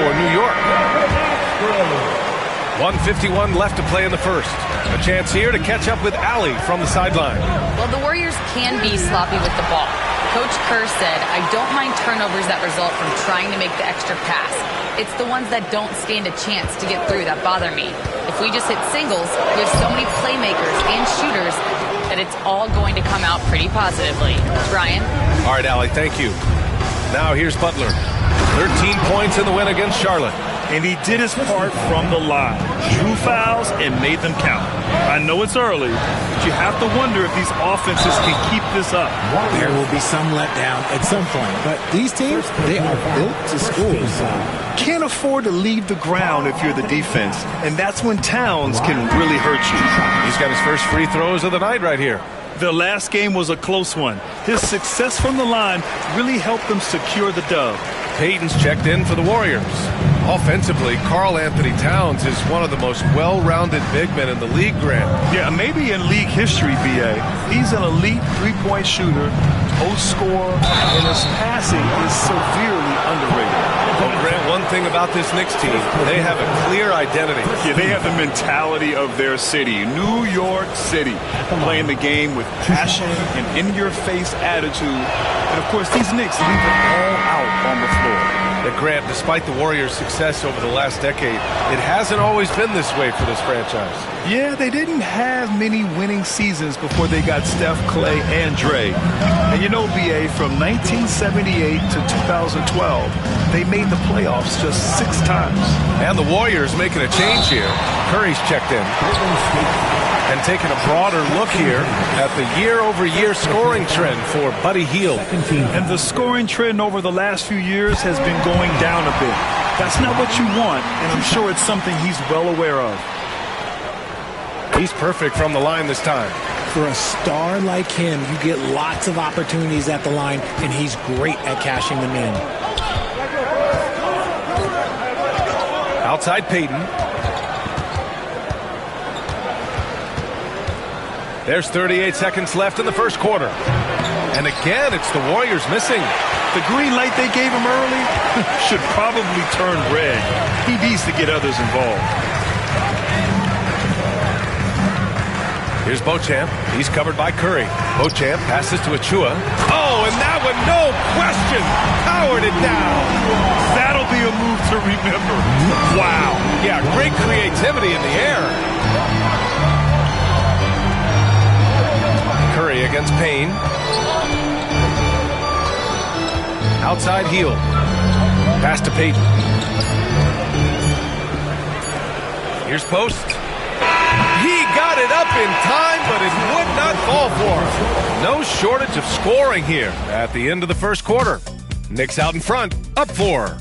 for New York. 1:51 left to play in the first. A chance here to catch up with Allie from the sideline. Well, the Warriors can be sloppy with the ball. Coach Kerr said, I don't mind turnovers that result from trying to make the extra pass. It's the ones that don't stand a chance to get through that bother me. If we just hit singles, we have so many playmakers and shooters that it's all going to come out pretty positively. Brian? All right, Allie, thank you. Now here's Butler. 13 points in the win against Charlotte. And he did his part from the line. Drew fouls and made them count. I know it's early, but you have to wonder if these offenses can keep this up. There will be some letdown at some point, but these teams, they are built to score. Can't afford to leave the ground if you're the defense, and that's when Towns can really hurt you. He's got his first free throws of the night right here. Their last game was a close one. His success from the line really helped them secure the dub. Payton's checked in for the Warriors. Offensively, Karl Anthony Towns is one of the most well-rounded big men in the league, Grant. Yeah, maybe in league history, B.A. He's an elite three-point shooter, post scorer, and his passing is severely underrated. Well, Grant, one thing about this Knicks team, they have a clear identity. Yeah, they have the mentality of their city, New York City, playing the game with passion and in-your-face attitude. And, of course, these Knicks leave it all out on the floor. Grant, despite the Warriors' success over the last decade, it hasn't always been this way for this franchise. Yeah, they didn't have many winning seasons before they got Steph, Clay, and Dre. And you know, B.A., from 1978 to 2012, they made the playoffs just 6 times. And the Warriors making a change here. Curry's checked in. And taking a broader look here at the year-over-year scoring trend for Buddy Hield. And the scoring trend over the last few years has been going down a bit. That's not what you want, and I'm sure it's something he's well aware of. He's perfect from the line this time. For a star like him, you get lots of opportunities at the line, and he's great at cashing them in. Outside Payton. There's 38 seconds left in the first quarter. And again, it's the Warriors missing. The green light they gave him early should probably turn red. He needs to get others involved. Here's Beauchamp. He's covered by Curry. Beauchamp passes to Achua. Oh, and that one, no question, powered it down. That'll be a move to remember. Wow. Yeah, great creativity in the air. Curry against Payne. Outside Hield. Pass to Payton. Here's Post. He got it up in time, but it would not fall for him. No shortage of scoring here at the end of the first quarter. Knicks out in front, up 4.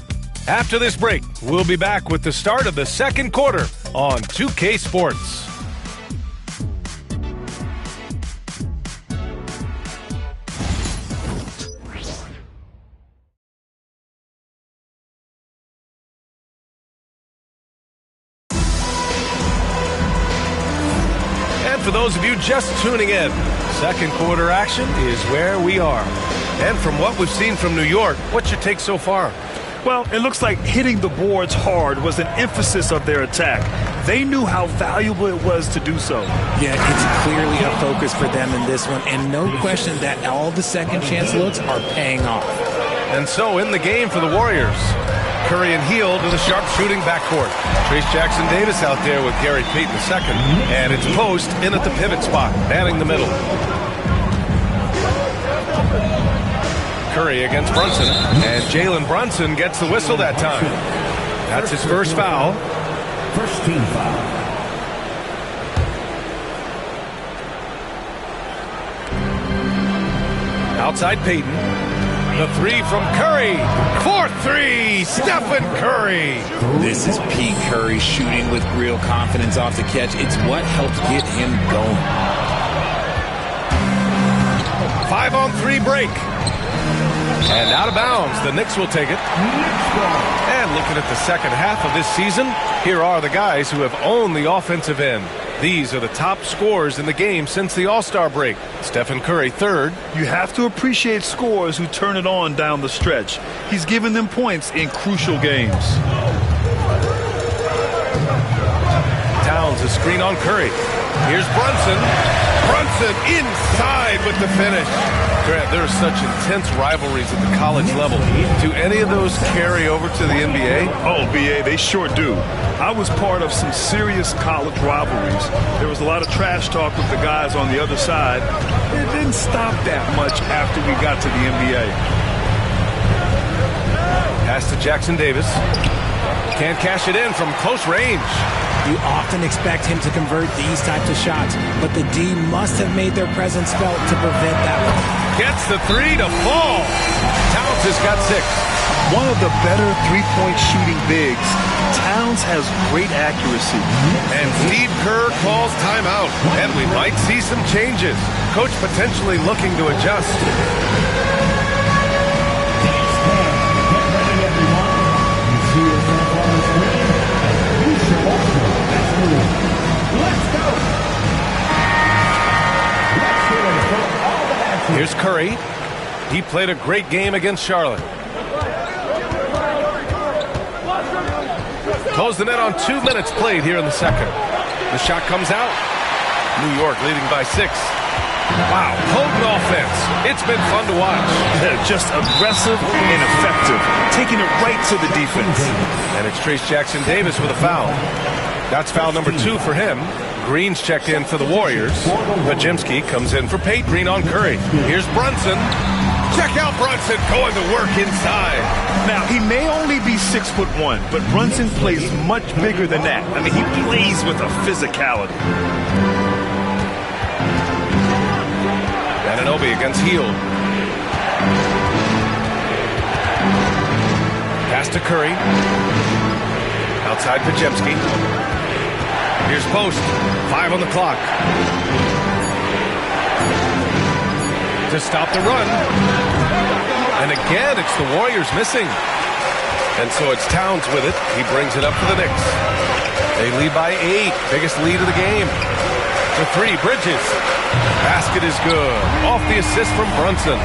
After this break, we'll be back with the start of the second quarter on 2K Sports. For those of you just tuning in, second quarter action is where we are. And from what we've seen from New York, what's your take so far? Well, it looks like hitting the boards hard was an emphasis of their attack. They knew how valuable it was to do so. Yeah, it's clearly a focus for them in this one, and no question that all the second chance looks are paying off. And so in the game for the Warriors, Curry and Hield in the sharp shooting backcourt. Trace Jackson-Davis out there with Gary Payton II. And it's Post in at the pivot spot, manning the middle. Curry against Brunson. And Jalen Brunson gets the whistle that time. That's his first foul. First team foul. Outside Payton. The 3 from Curry. 4-3, Stephen Curry. This is Pete Curry shooting with real confidence off the catch. It's what helps get him going. 5-on-3 break. And out of bounds, the Knicks will take it. And looking at the second half of this season, here are the guys who have owned the offensive end. These are the top scorers in the game since the All-Star break. Stephen Curry, 3rd. You have to appreciate scorers who turn it on down the stretch. He's given them points in crucial games. runs a screen on Curry. Here's Brunson. Brunson inside with the finish. Grant, there are such intense rivalries at the college level. Do any of those carry over to the NBA? Oh, BA, they sure do. I was part of some serious college rivalries. There was a lot of trash talk with the guys on the other side. It didn't stop that much after we got to the NBA. Pass to Jackson Davis. Can't cash it in from close range. You often expect him to convert these types of shots, but the D must have made their presence felt to prevent that one. Gets the three to fall. Towns has got 6. One of the better three-point shooting bigs. Towns has great accuracy. And Steve Kerr calls timeout. And we might see some changes. Coach potentially looking to adjust. Here's Curry. He played a great game against Charlotte. Close the net on 2 minutes played here in the second. The shot comes out. New York leading by 6. Wow, potent offense. It's been fun to watch. Just aggressive and effective, taking it right to the defense. And it's Trace Jackson Davis with a foul. That's foul number 2 for him. Green's checked in for the Warriors. Pajemski comes in for Pate. Green on Curry. Here's Brunson. Check out Brunson going to work inside. Now, he may only be 6'1", but Brunson plays much bigger than that. I mean, he plays with a physicality. Anunoby against Hield. Pass to Curry. Outside Pajemski. Here's Post. 5 on the clock. To stop the run. And again, it's the Warriors missing. And so it's Towns with it. He brings it up for the Knicks. They lead by 8. Biggest lead of the game. The 3, Bridges. Basket is good. Off the assist from Brunson.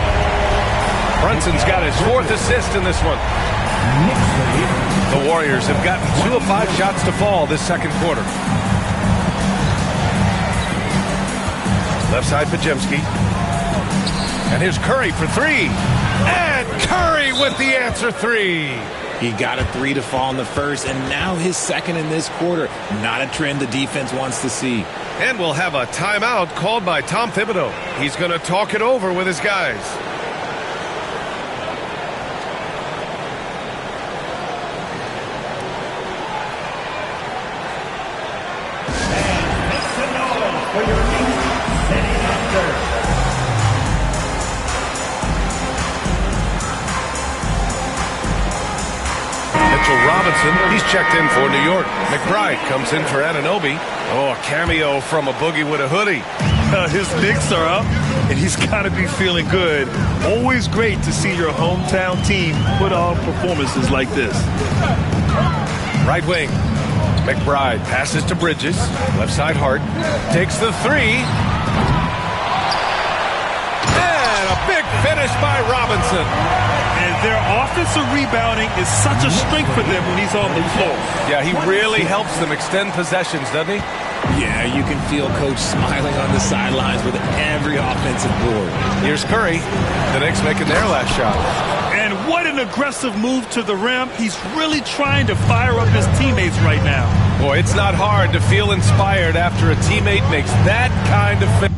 Brunson's got his 4th assist in this one. The Warriors have gotten 2 of 5 shots to fall this second quarter. Left side, Pajemski. And here's Curry for 3. And Curry with the answer 3. He got a 3 to fall in the first, and now his second in this quarter. Not a trend the defense wants to see. And we'll have a timeout called by Tom Thibodeau. He's going to talk it over with his guys. Robinson, he's checked in for New York. McBride comes in for Anunoby. Oh, a cameo from a boogie with a hoodie. His Knicks are up, and he's got to be feeling good. Always great to see your hometown team put on performances like this. Right wing. McBride passes to Bridges. Left side, Hart. Takes the 3. And a big finish by Robinson. And their offensive rebounding is such a strength for them when he's on the floor. Yeah, he really helps them extend possessions, doesn't he? Yeah, you can feel Coach smiling on the sidelines with every offensive board. Here's Curry. The Knicks making their last shot. And what an aggressive move to the rim. He's really trying to fire up his teammates right now. Boy, it's not hard to feel inspired after a teammate makes that kind of finish.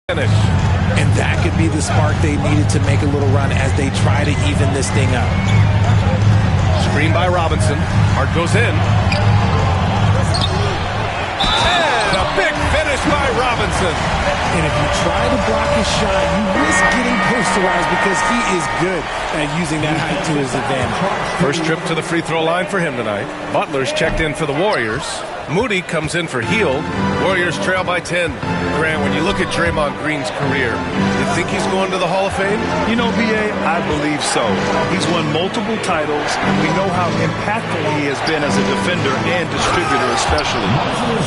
finish. And that could be the spark they needed to make a little run as they try to even this thing up. Screen by Robinson. Hart goes in. And a big finish by Robinson. And if you try to block his shot, you risk getting posterized because he is good at using that height to his advantage. First trip to the free throw line for him tonight. Butler's checked in for the Warriors. Moody comes in for Hield. Warriors trail by 10. Grant, when you look at Draymond Green's career, you think he's going to the Hall of Fame? You know, B.A., I believe so. He's won multiple titles, and we know how impactful he has been as a defender and distributor especially.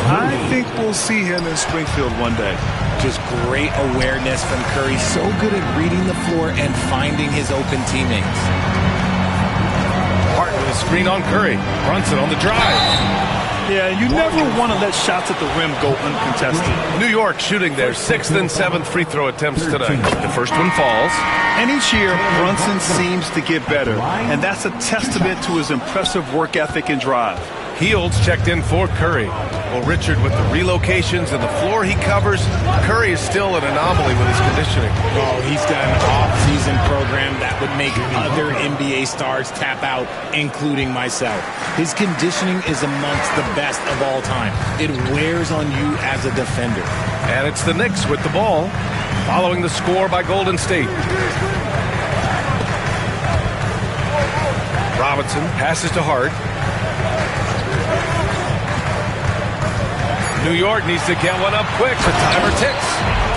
I think we'll see him in Springfield one day. Just great awareness from Curry. So good at reading the floor and finding his open teammates. Hart with a screen on Curry. Brunson on the drive. Yeah, you never want to let shots at the rim go uncontested. New York shooting their 6th and 7th free throw attempts tonight. The first one falls. And each year, Brunson seems to get better. And that's a testament to his impressive work ethic and drive. Hield's checked in for Curry. Well, Richard, with the relocations and the floor he covers, Curry is still an anomaly with his conditioning. Oh, he's got an off-season program that would make other NBA stars tap out, including myself. His conditioning is amongst the best of all time. It wears on you as a defender. And it's the Knicks with the ball, following the score by Golden State. Robinson passes to Hart. New York needs to get one up quick. The timer ticks.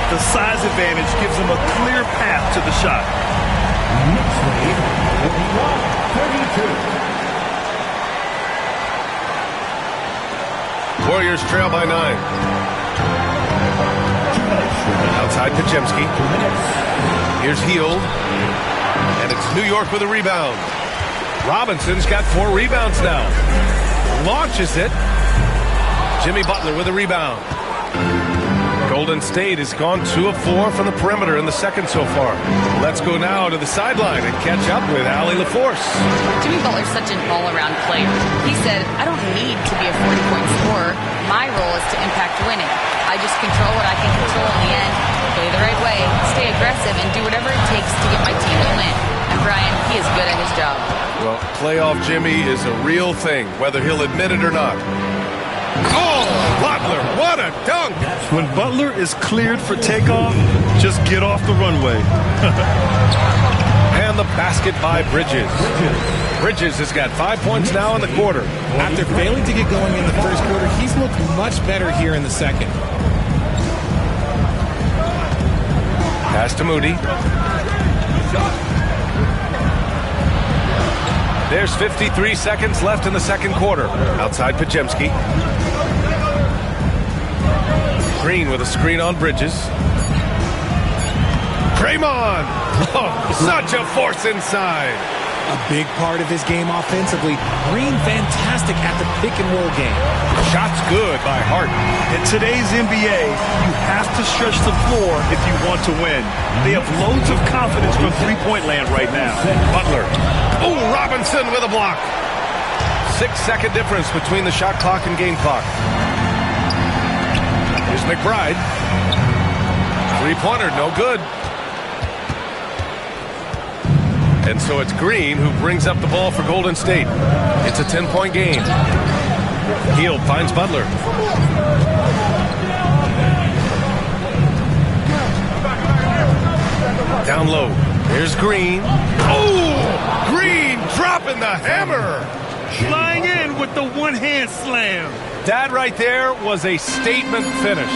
The size advantage gives him a clear path to the shot. Knicks lead, 31-32. Warriors trail by 9. Outside Podziemski. Here's Hield. And it's New York with a rebound. Robinson's got 4 rebounds now. Launches it. Jimmy Butler with a rebound. Golden State has gone 2 of 4 from the perimeter in the second so far. Let's go now to the sideline and catch up with Allie LaForce. Jimmy Butler's such an all-around player. He said, I don't need to be a 40-point scorer. My role is to impact winning. I just control what I can control in the end, play the right way, stay aggressive, and do whatever it takes to get my team to win. And Brian, he is good at his job. Well, playoff Jimmy is a real thing, whether he'll admit it or not. Oh, Butler, what a dunk! When Butler is cleared for takeoff, just get off the runway. And the basket by Bridges. Bridges has got 5 points now in the quarter. After failing to get going in the first quarter, he's looked much better here in the second. Pass to Moody. There's 53 seconds left in the second quarter. Outside Podziemski. Green with a screen on Bridges. Draymond! Oh, such a force inside. A big part of his game offensively. Green fantastic at the pick-and-roll game. Shots good by Hart. In today's NBA, you have to stretch the floor if you want to win. They have loads of confidence from three-point land right now. Butler. Oh, Robinson with a block. 6-second difference between the shot clock and game clock. Here's McBride. Three-pointer, no good. And so it's Green who brings up the ball for Golden State. It's a 10-point game. Hield finds Butler. Down low. Here's Green. Oh! Green dropping the hammer. Flying in with the one-hand slam. That right there was a statement finish.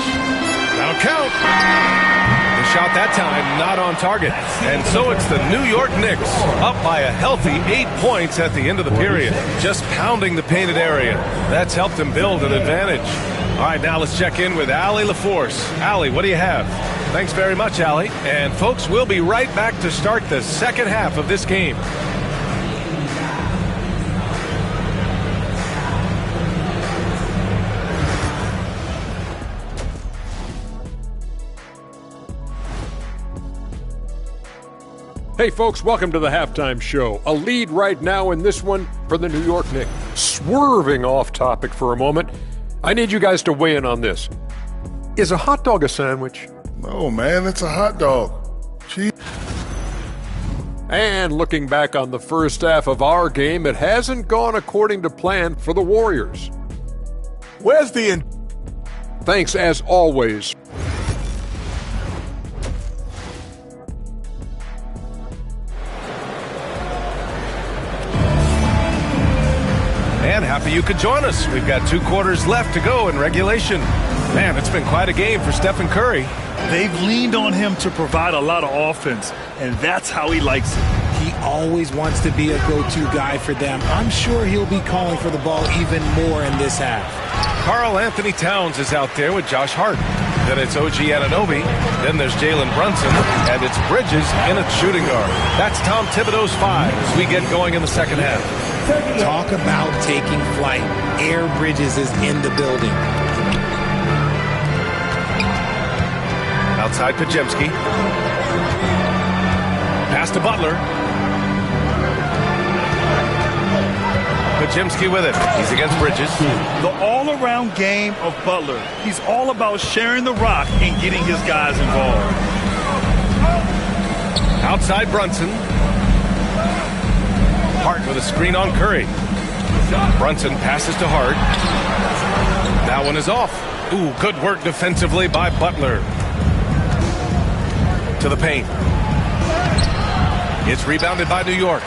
That'll count. The shot that time not on target. And so it's the New York Knicks up by a healthy 8 points at the end of the period. Just pounding the painted area. That's helped them build an advantage. All right, now let's check in with Allie LaForce. Allie, what do you have? Thanks very much, Allie. And folks, we'll be right back to start the second half of this game. Hey folks, welcome to the halftime show. A lead right now in this one for the New York Knicks. Swerving off topic for a moment, I need you guys to weigh in on this. Is a hot dog a sandwich? No, man, it's a hot dog. Cheese. And looking back on the first half of our game, it hasn't gone according to plan for the Warriors. Where's the Thanks as always. And happy you could join us. We've got 2 quarters left to go in regulation. Man, it's been quite a game for Stephen Curry. They've leaned on him to provide a lot of offense, and that's how he likes it. He always wants to be a go-to guy for them. I'm sure he'll be calling for the ball even more in this half. Karl Anthony Towns is out there with Josh Hart. Then it's OG Anunoby. Then there's Jalen Brunson. And it's Bridges in at shooting guard. That's Tom Thibodeau's 5 as we get going in the second half. Talk about taking flight. Air Bridges is in the building. Outside Pajemski. Pass to Butler. Pajemski with it. He's against Bridges. The all-around game of Butler. He's all about sharing the rock and getting his guys involved. Outside Brunson. Hart with a screen on Curry. Brunson passes to Hart. That one is off. Ooh, good work defensively by Butler. To the paint. It's rebounded by New York.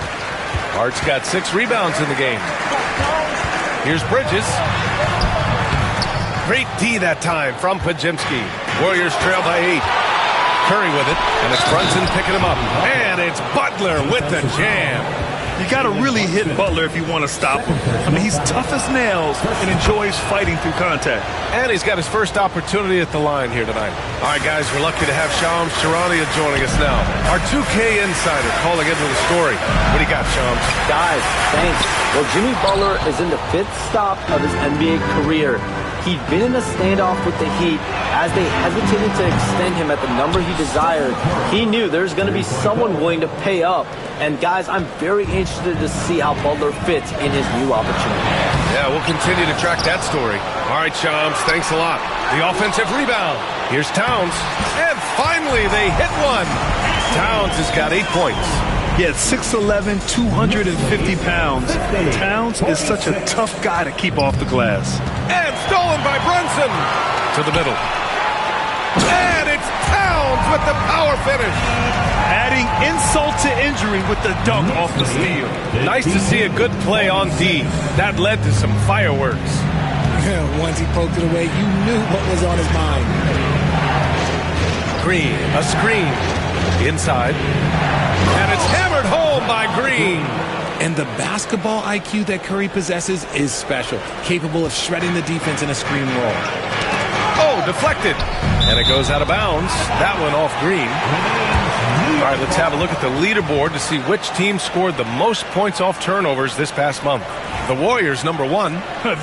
Hart's got 6 rebounds in the game. Here's Bridges. Great D that time from Pajemski. Warriors trail by 8. Curry with it, and it's Brunson picking him up. And it's Butler with the jam. You got to really hit Butler if you want to stop him. I mean, he's tough as nails and enjoys fighting through contact. And he's got his first opportunity at the line here tonight. All right, guys, we're lucky to have Shams Charania joining us now. Our 2K insider calling into the story. What do you got, Shams? Guys, thanks. Well, Jimmy Butler is in the 5th stop of his NBA career. He'd been in a standoff with the Heat as they hesitated to extend him at the number he desired. He knew there's going to be someone willing to pay up. And guys, I'm very interested to see how Butler fits in his new opportunity. Yeah, we'll continue to track that story. All right, Shams, thanks a lot. The offensive rebound. Here's Towns. And finally, they hit one. Towns has got 8 points. He had 6'11", 250 pounds. Towns is such a tough guy to keep off the glass. And stolen by Brunson. To the middle. And it's Towns with the power finish. Adding insult to injury with the dunk off the steal. Nice to see a good play on D. That led to some fireworks. Once he poked it away, you knew what was on his mind. Green, a screen. Inside. And it's hammered home by Green. And the basketball IQ that Curry possesses is special, capable of shredding the defense in a screen roll. Oh, deflected. And it goes out of bounds. That one off Green. All right, let's have a look at the leaderboard to see which team scored the most points off turnovers this past month. The Warriors, number 1.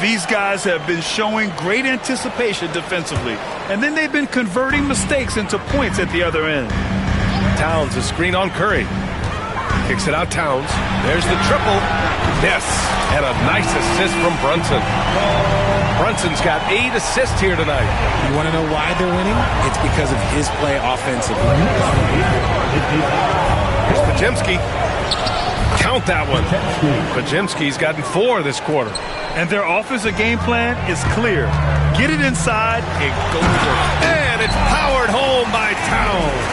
These guys have been showing great anticipation defensively, and then they've been converting mistakes into points at the other end. Towns, a screen on Curry. Kicks it out, Towns. There's the triple. Yes, and a nice assist from Brunson. Brunson's got 8 assists here tonight. You want to know why they're winning? It's because of his play offensively. Here's Pajemski. Count that one. Pajemski's gotten 4 this quarter. And their offensive game plan is clear. Get it inside and go to work. And it's powered home by Towns.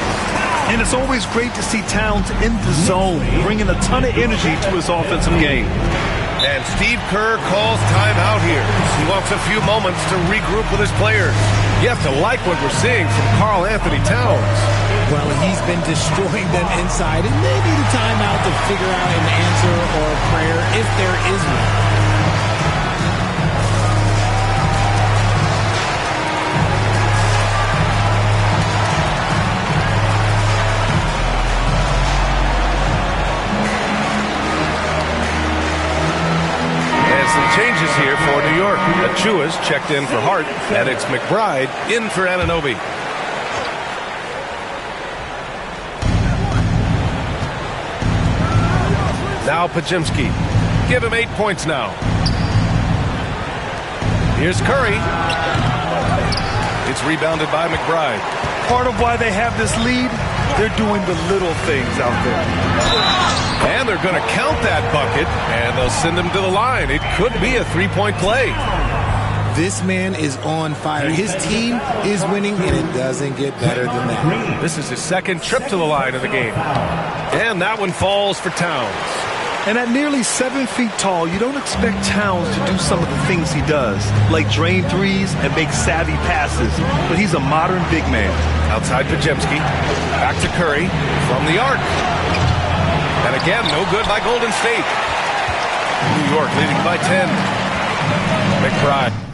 And it's always great to see Towns in the zone, bringing a ton of energy to his offensive game. And Steve Kerr calls timeout here. He wants a few moments to regroup with his players. You have to like what we're seeing from Karl Anthony Towns. Well, he's been destroying them inside, and they need a timeout to figure out an answer or a prayer if there is one. Changes here for New York. Achua's checked in for Hart, and it's McBride in for Anunoby. Now Pajemski. Give him 8 points now. Here's Curry. It's rebounded by McBride. Part of why they have this lead, they're doing the little things out there. And they're going to count that bucket, and they'll send him to the line. It could be a three-point play. This man is on fire. His team is winning, and it doesn't get better than that. This is his second trip to the line of the game. And that one falls for Towns. And at nearly 7 feet tall, you don't expect Towns to do some of the things he does, like drain threes and make savvy passes. But he's a modern big man. Outside Pajemski. Back to Curry from the arc. And again, no good by Golden State. New York leading by 10. McBride.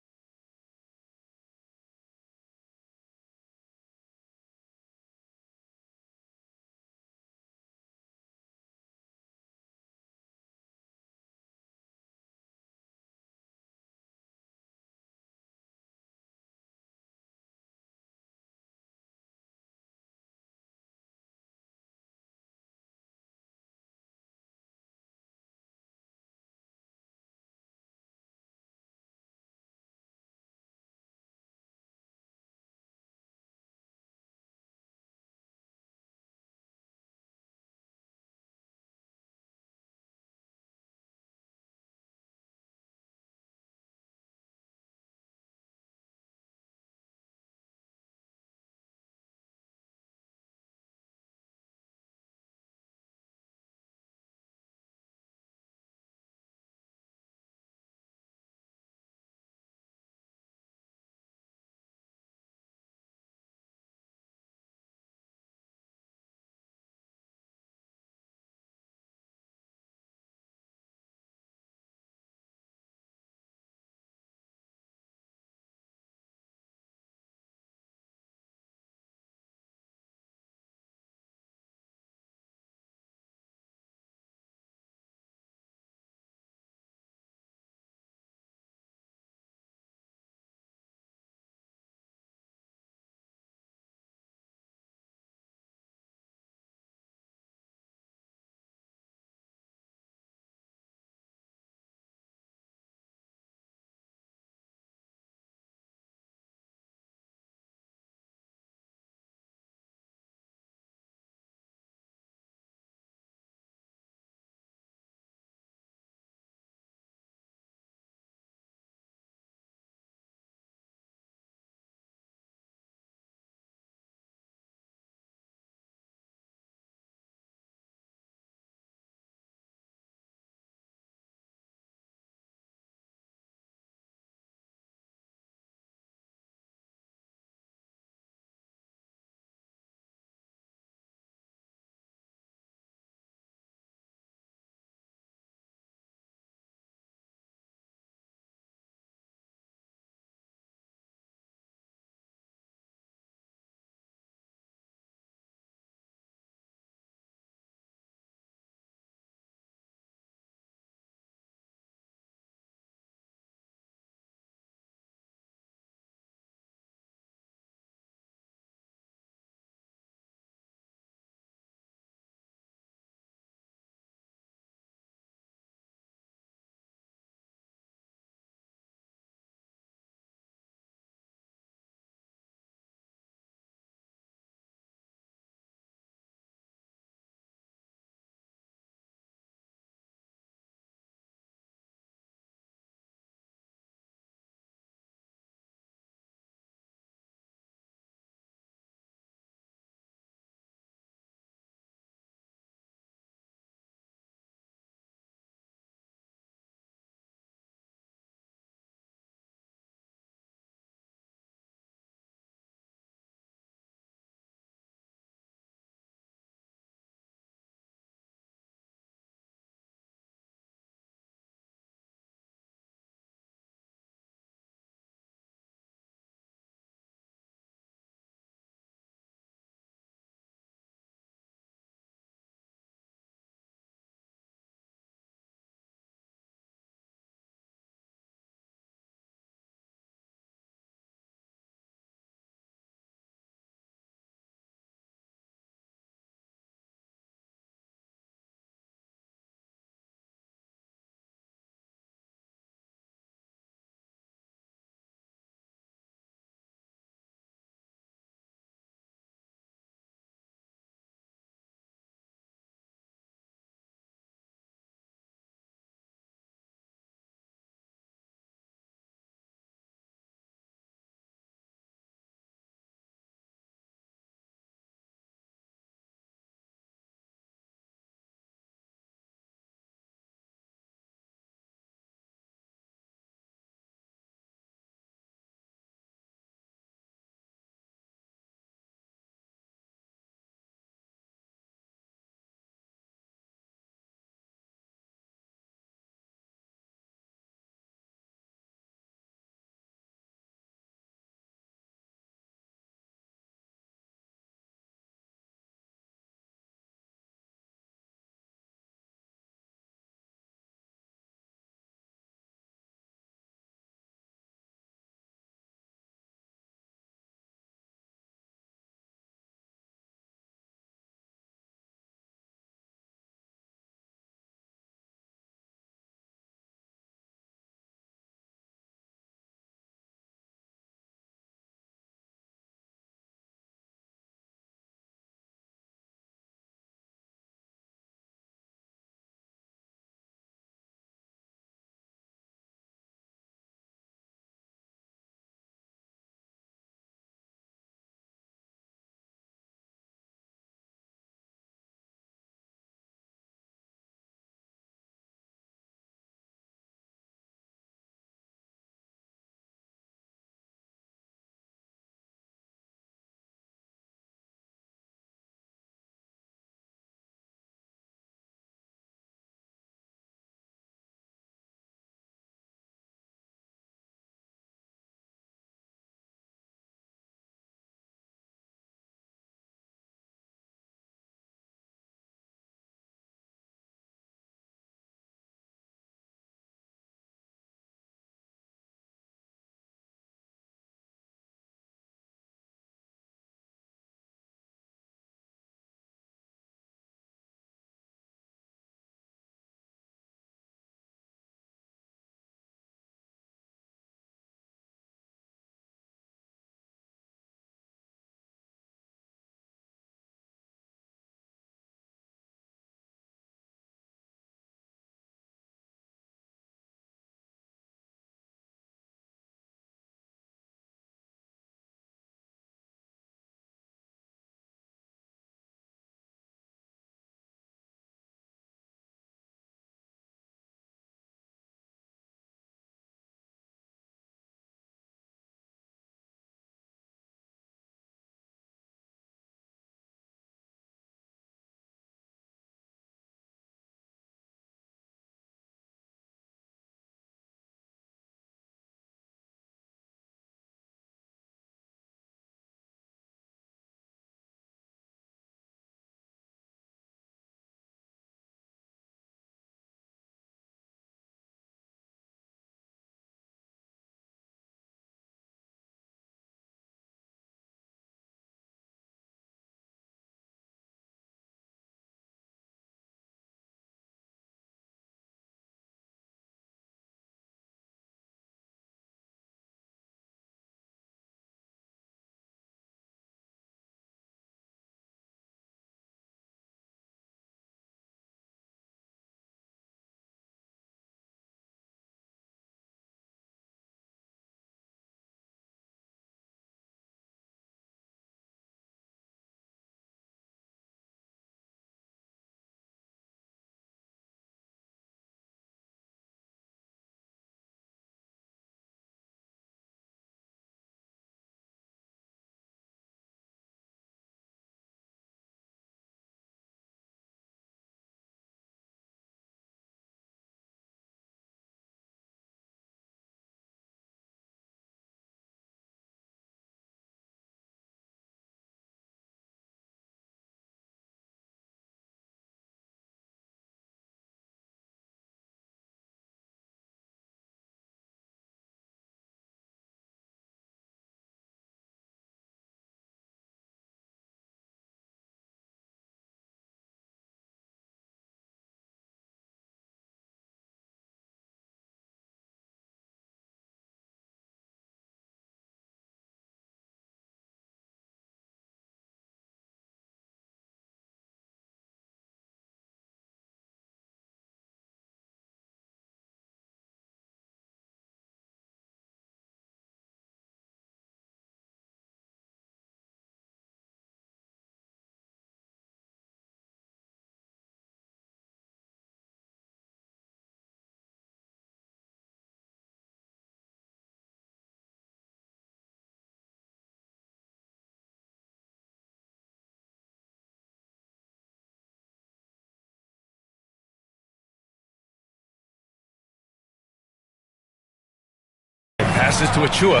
Passes to Achua.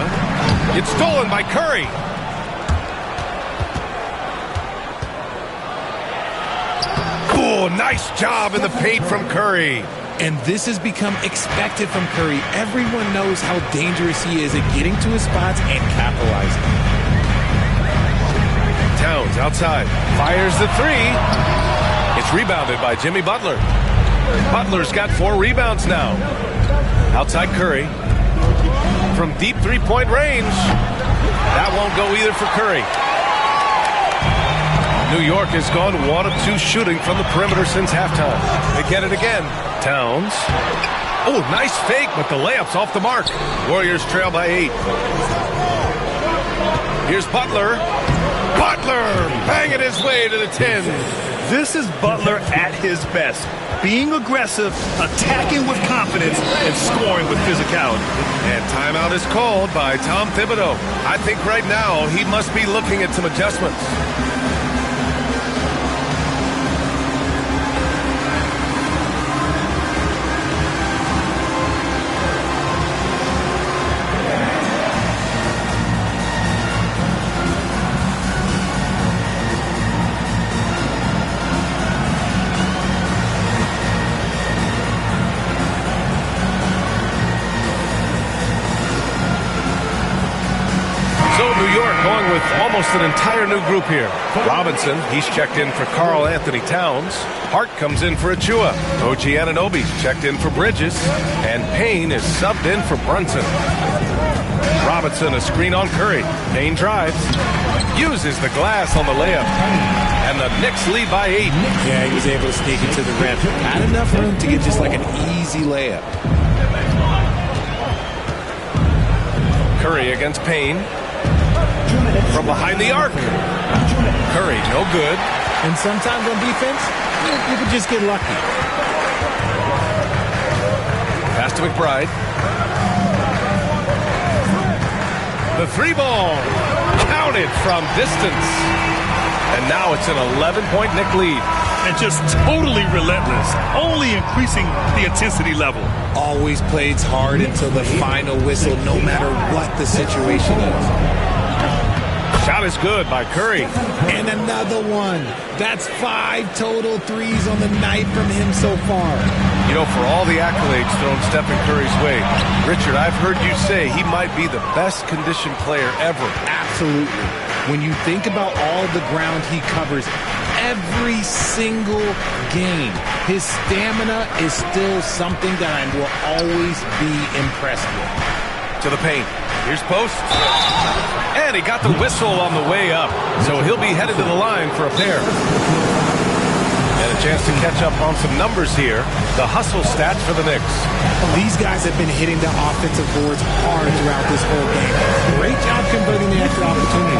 It's stolen by Curry. Oh, nice job in the paint from Curry. And this has become expected from Curry. Everyone knows how dangerous he is at getting to his spots and capitalizing. Towns outside. Fires the three. It's rebounded by Jimmy Butler. Butler's got 4 rebounds now. Outside Curry. From deep three-point range. That won't go either for Curry. New York has gone 1 of 2 shooting from the perimeter since halftime. They get it again. Towns. Oh, nice fake, but the layup's off the mark. Warriors trail by 8. Here's Butler. Butler banging his way to the 10. This is Butler at his best. Being aggressive, attacking with confidence, and scoring with physicality. And timeout is called by Tom Thibodeau. I think right now he must be looking at some adjustments. Almost an entire new group here. Robinson, he's checked in for Karl Anthony Towns. Hart comes in for Achua. OG Anunoby's checked in for Bridges. And Payne is subbed in for Brunson. Robinson, a screen on Curry. Payne drives. Uses the glass on the layup. And the Knicks lead by 8. Yeah, he was able to sneak into the rim. Had enough room to get just like an easy layup. Curry against Payne. From behind the arc. Curry, no good. And sometimes on defense, you could just get lucky. Pass to McBride. The 3-ball. Counted from distance. And now it's an 11-point Knick lead. And just totally relentless. Only increasing the intensity level. Always plays hard until the final whistle, no matter what the situation is. Shot is good by Curry. And another one. That's 5 total threes on the night from him so far. You know, for all the accolades thrown Stephen Curry's way, Richard, I've heard you say he might be the best conditioned player ever. Absolutely. When you think about all the ground he covers every single game, his stamina is still something that I will always be impressed with. To the paint. Here's post. And he got the whistle on the way up. So he'll be headed to the line for a pair. And a chance to catch up on some numbers here. The hustle stats for the Knicks. These guys have been hitting the offensive boards hard throughout this whole game. Great job converting the extra opportunity.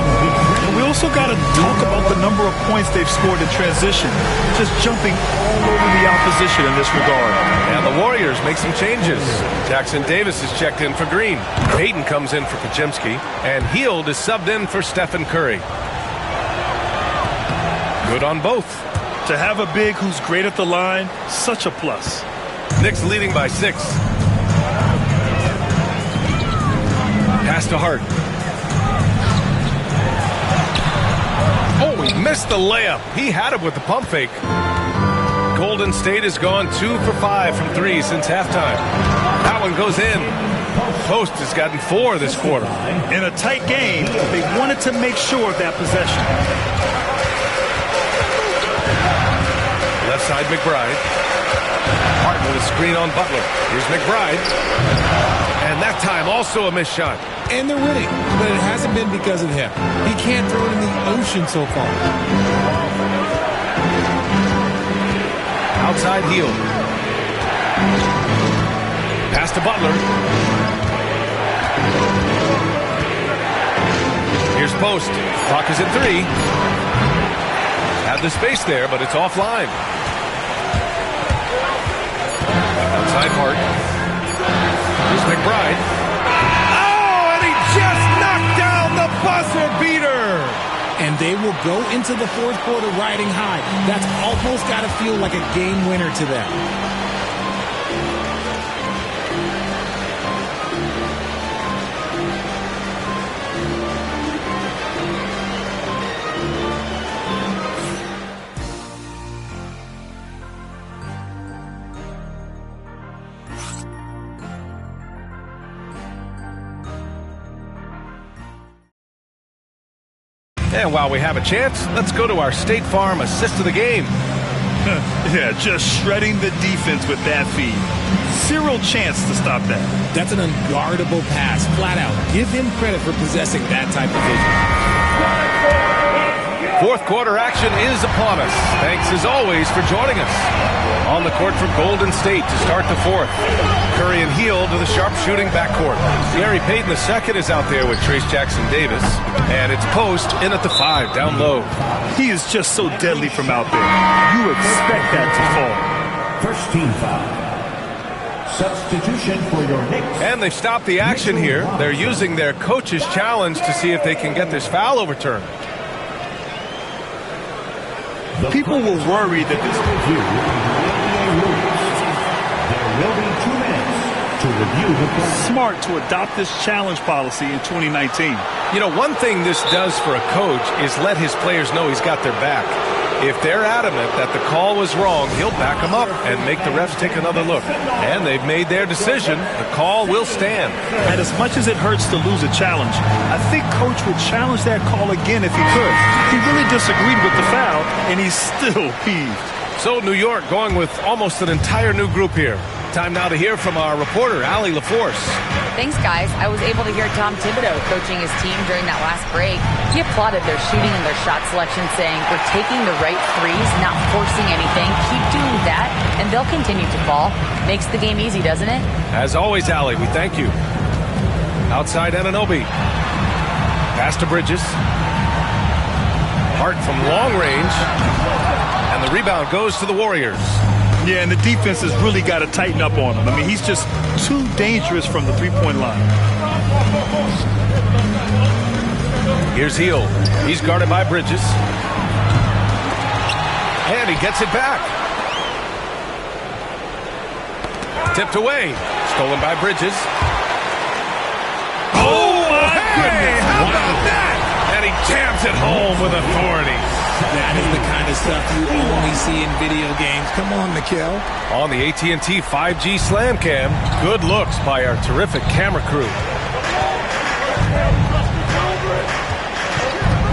And we also got to talk about the number of points they've scored in transition. Just jumping all over the opposition in this regard. And the Warriors make some changes. Jackson Davis is checked in for Green. Payton comes in for Kajimski. And Hield is subbed in for Stephen Curry. Good on both. To have a big who's great at the line, such a plus. Knicks leading by 6. Pass to Hart. Oh, he missed the layup. He had it with the pump fake. Golden State has gone 2 for 5 from 3 since halftime. That one goes in. Post has gotten 4 this quarter. In a tight game, they wanted to make sure of that possession. Left side, McBride. Hart with a screen on Butler. Here's McBride. And that time also a missed shot. And they're winning, but it hasn't been because of him. He can't throw it in the ocean so far. Outside heel. Pass to Butler. Here's post. Clock is at 3. Had the space there, but it's offline. Outside Hart. Here's McBride. Oh, and he just knocked down the buzzer beater. And they will go into the fourth quarter riding high. That's almost got to feel like a game winner to them. And while we have a chance, let's go to our State Farm assist of the game. Yeah, just shredding the defense with that feed. Zero chance to stop that. That's an unguardable pass, flat out. Give him credit for possessing that type of vision. Fourth quarter action is upon us. Thanks as always for joining us. On the court for Golden State to start the fourth. Curry and Hield to the sharpshooting backcourt. Gary Payton II is out there with Trace Jackson-Davis. And it's Post in at the 5 down low. He is just so deadly from out there. You expect that to fall. First team foul. Substitution for your Knicks. And they've stopped the action here. They're using their coach's challenge to see if they can get this foul overturned. People were worried that this review the NBA rules. There will be 2 minutes to review the play. Smart to adopt this challenge policy in 2019. You know, one thing this does for a coach is let his players know he's got their back. If they're adamant that the call was wrong, he'll back them up and make the refs take another look. And they've made their decision. The call will stand. And as much as it hurts to lose a challenge, I think Coach would challenge that call again if he could. He really disagreed with the foul, and he's still peeved. So New York going with almost an entire new group here. Time now to hear from our reporter, Allie LaForce. Thanks, guys. I was able to hear Tom Thibodeau coaching his team during that last break. He applauded their shooting and their shot selection, saying, "We're taking the right threes, not forcing anything. Keep doing that, and they'll continue to fall." Makes the game easy, doesn't it? As always, Allie, we thank you. Outside Anunoby. Pass to Bridges. Hart from long range. And the rebound goes to the Warriors. Yeah, and the defense has really got to tighten up on him. I mean, he's just too dangerous from the three-point line. Here's Hield. He's guarded by Bridges. And he gets it back. Tipped away. Stolen by Bridges. Oh, my goodness. How about that? And he jams it home with authority. That is the kind of stuff you only see in video games. Come on, Mikal. On the AT&T 5G Slam Cam, good looks by our terrific camera crew.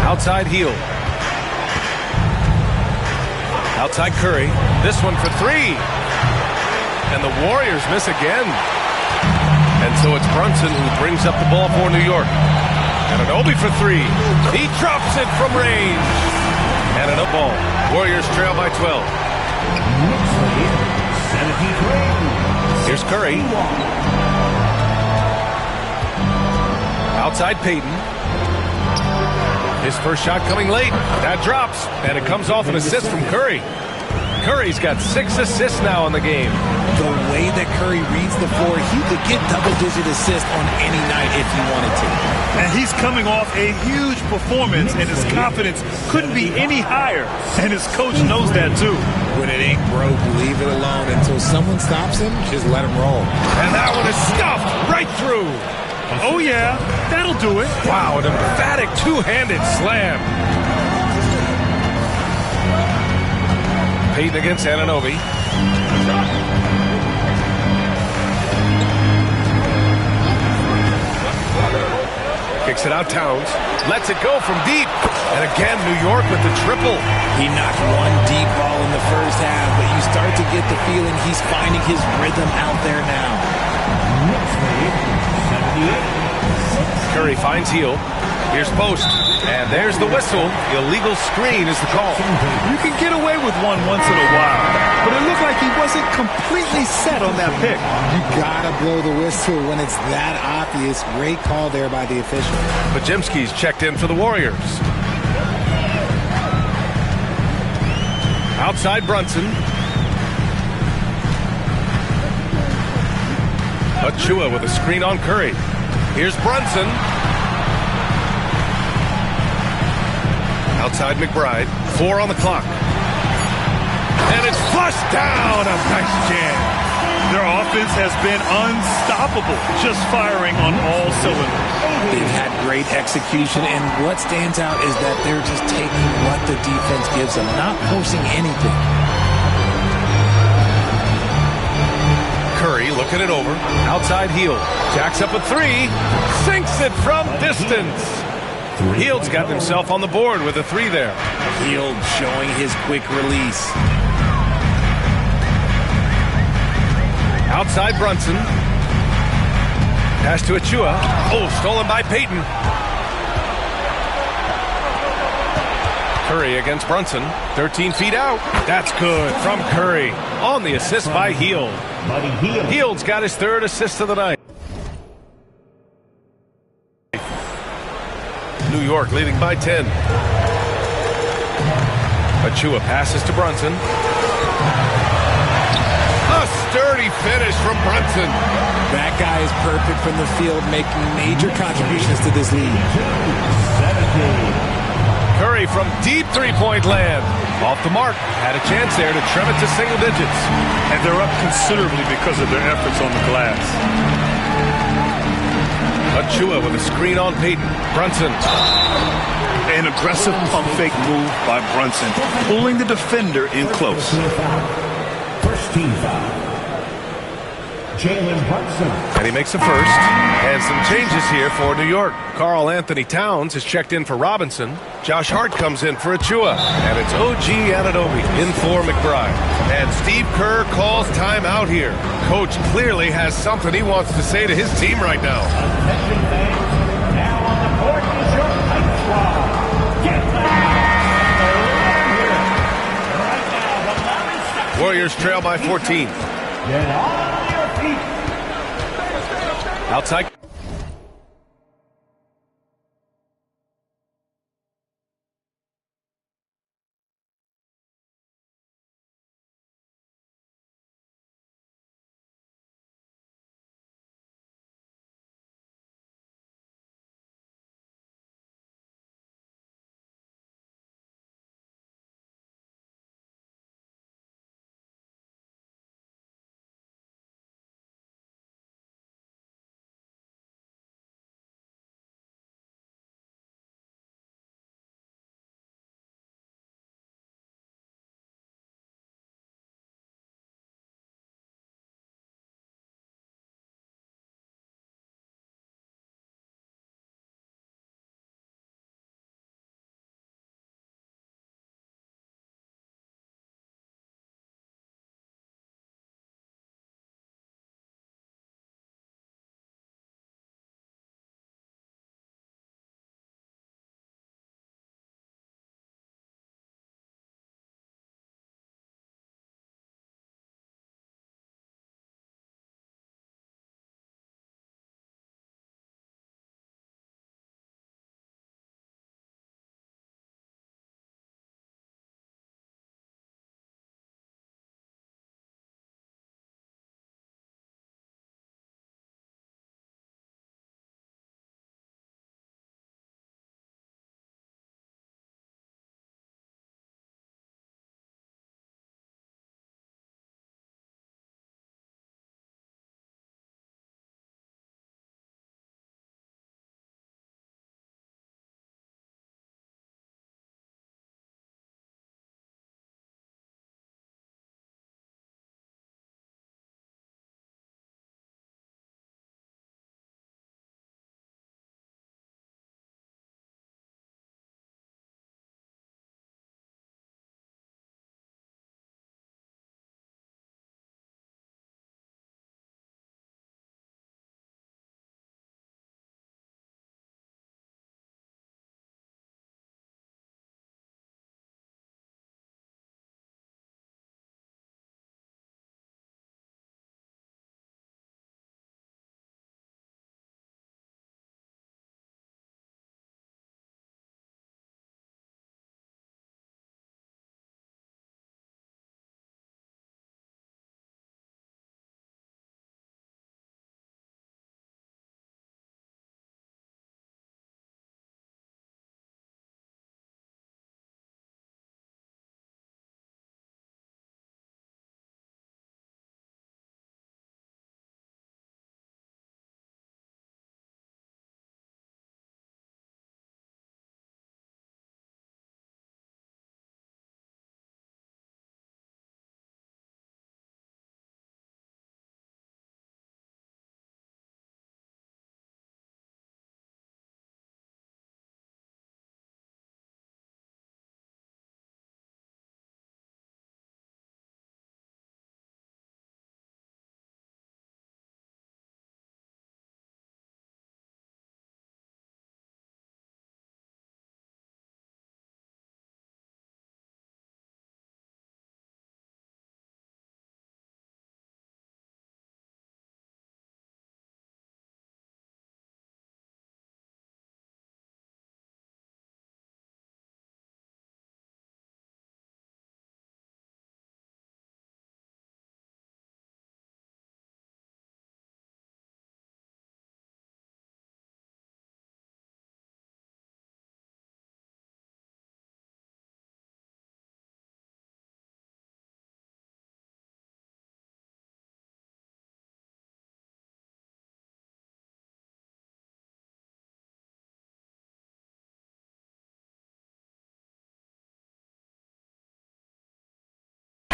Outside Hield. Outside Curry. This one for 3. And the Warriors miss again. And so it's Brunson who brings up the ball for New York. Anunoby for 3. He drops it from range. And an up ball. Warriors trail by 12. Here's Curry. Outside Payton. His first shot coming late. That drops. And it comes off an assist from Curry. Curry's got 6 assists now in the game. The way that Curry reads the floor, he could get double-digit assists on any night if he wanted to. And he's coming off a huge performance, and his confidence couldn't be any higher. And his coach knows that, too. When it ain't broke, leave it alone. Until someone stops him, just let him roll. And that one is stuffed right through. Oh, yeah, that'll do it. Wow, an emphatic two-handed slam. Payton against Anunoby. Kicks it out, Towns. Lets it go from deep. And again, New York with the triple. He knocked one deep ball in the first half, but you start to get the feeling he's finding his rhythm out there now. Curry finds Hield. Here's Post. And there's the whistle. Illegal screen is the call. You can get away with one once in a while, but it looked like he wasn't completely set on that pick. You gotta blow the whistle when it's that obvious. Great call there by the official. Pajimski's checked in for the Warriors. Outside Brunson. Achua with a screen on Curry. Here's Brunson. Outside McBride. 4 on the clock. And it's flushed down. A nice jam. Their offense has been unstoppable, just firing on all cylinders. They've had great execution, and what stands out is that they're just taking what the defense gives them, not forcing anything. Curry looking it over. Outside Hield. Jacks up a 3. Sinks it from distance. Hield's got himself on the board with a 3 there. Hield showing his quick release. Outside Brunson. Pass to Achua. Oh, stolen by Payton. Curry against Brunson. 13 feet out. That's good from Curry. On the assist by Hield. Hield's got his 3rd assist of the night. New York leading by 10. Achua passes to Brunson. A sturdy finish from Brunson. That guy is perfect from the field, making major contributions to this league. Curry from deep three-point land. Off the mark. Had a chance there to trim it to single digits. And they're up considerably because of their efforts on the glass. Achua with a screen on Payton. Brunson. An aggressive pump fake move by Brunson, pulling the defender in close. First team foul. Jalen Brunson. And he makes a first. And some changes here for New York. Karl Anthony Towns has checked in for Robinson. Josh Hart comes in for Achua. And it's OG Anunoby in for McBride. And Steve Kerr calls timeout here. Coach clearly has something he wants to say to his team right now. Attention fans. Now on the court is your hype squad. Get back. Warriors trail by 14. Get on your feet. Outside.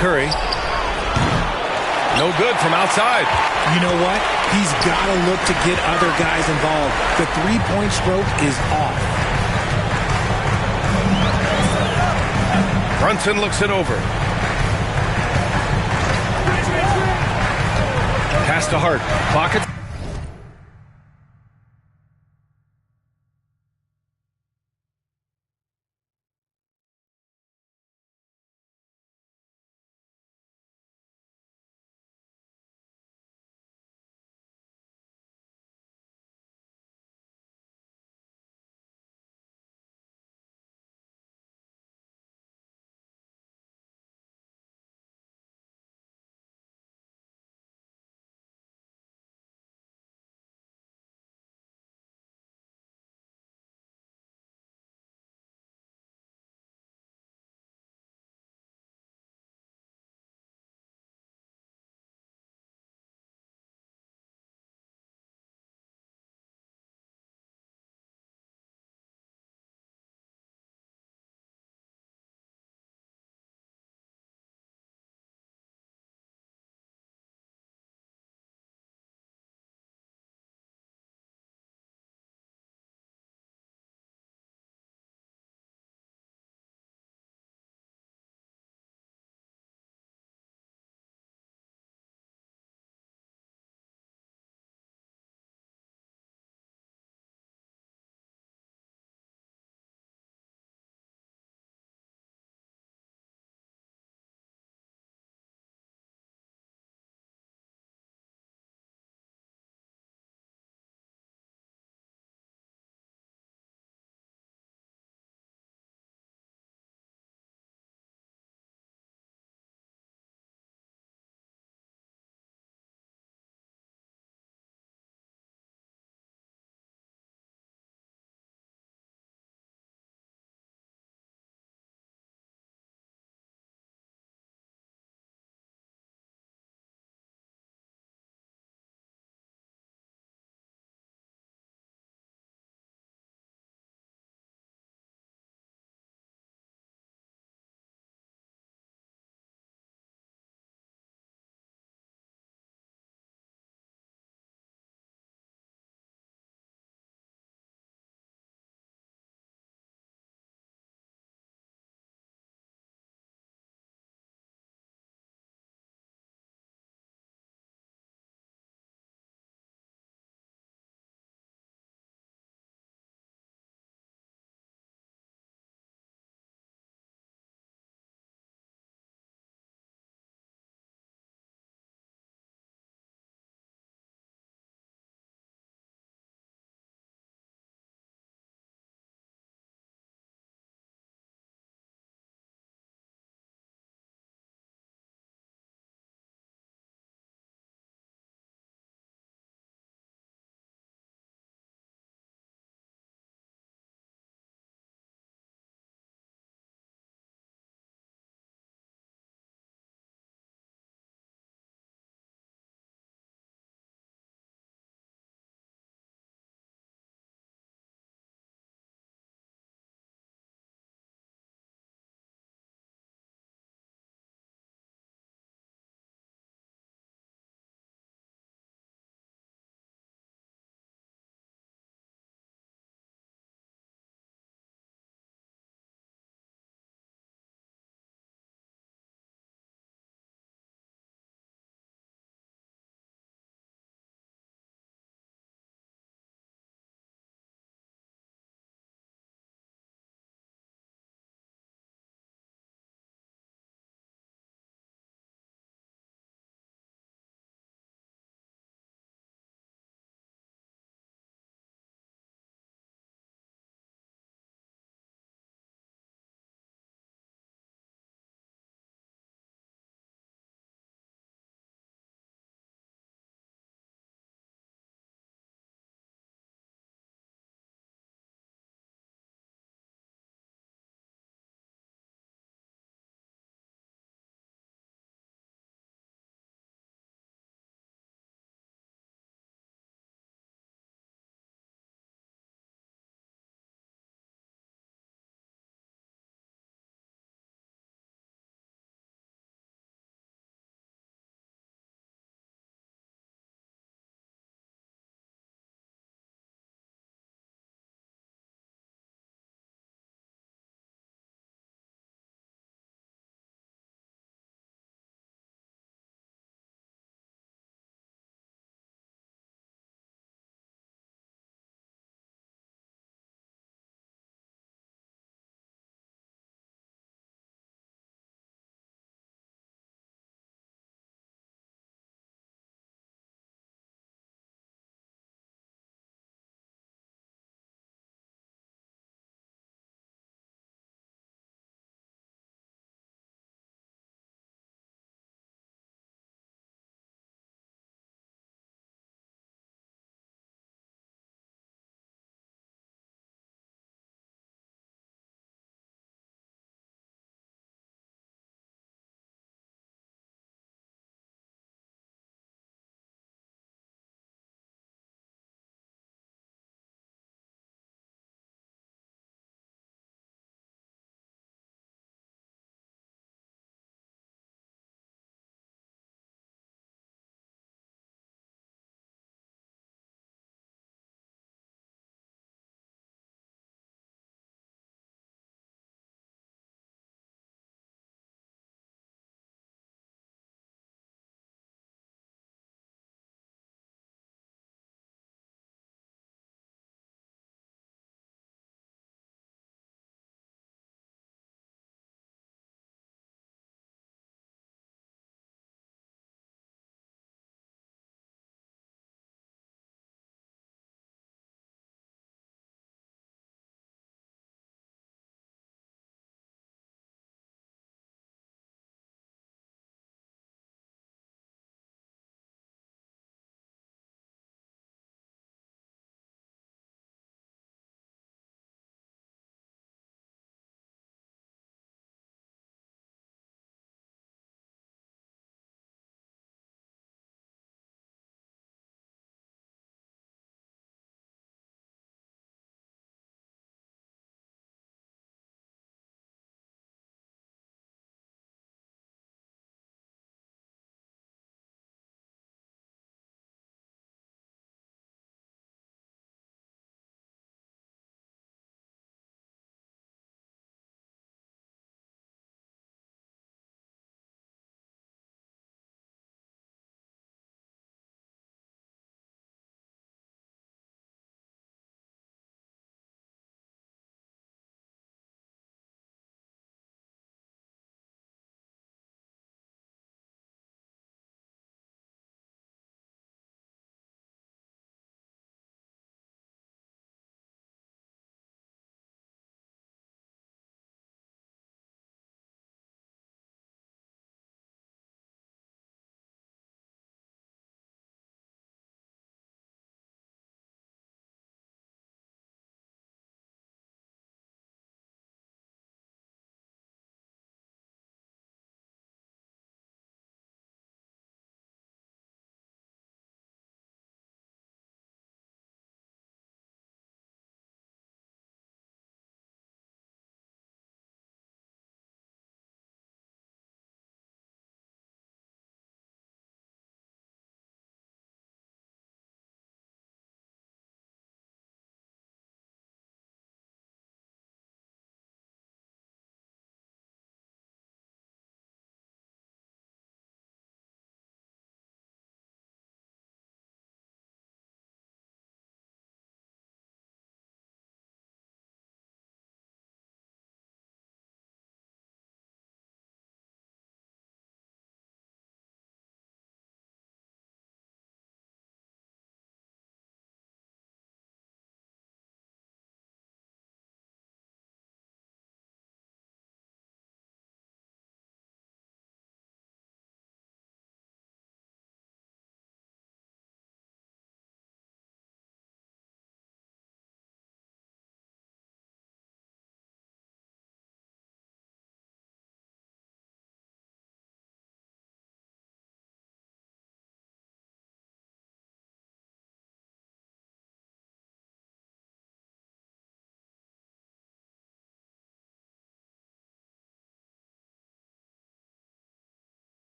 Curry. No good from outside. You know what? He's got to look to get other guys involved. The three-point stroke is off. Brunson looks it over. Pass to Hart. Pockets.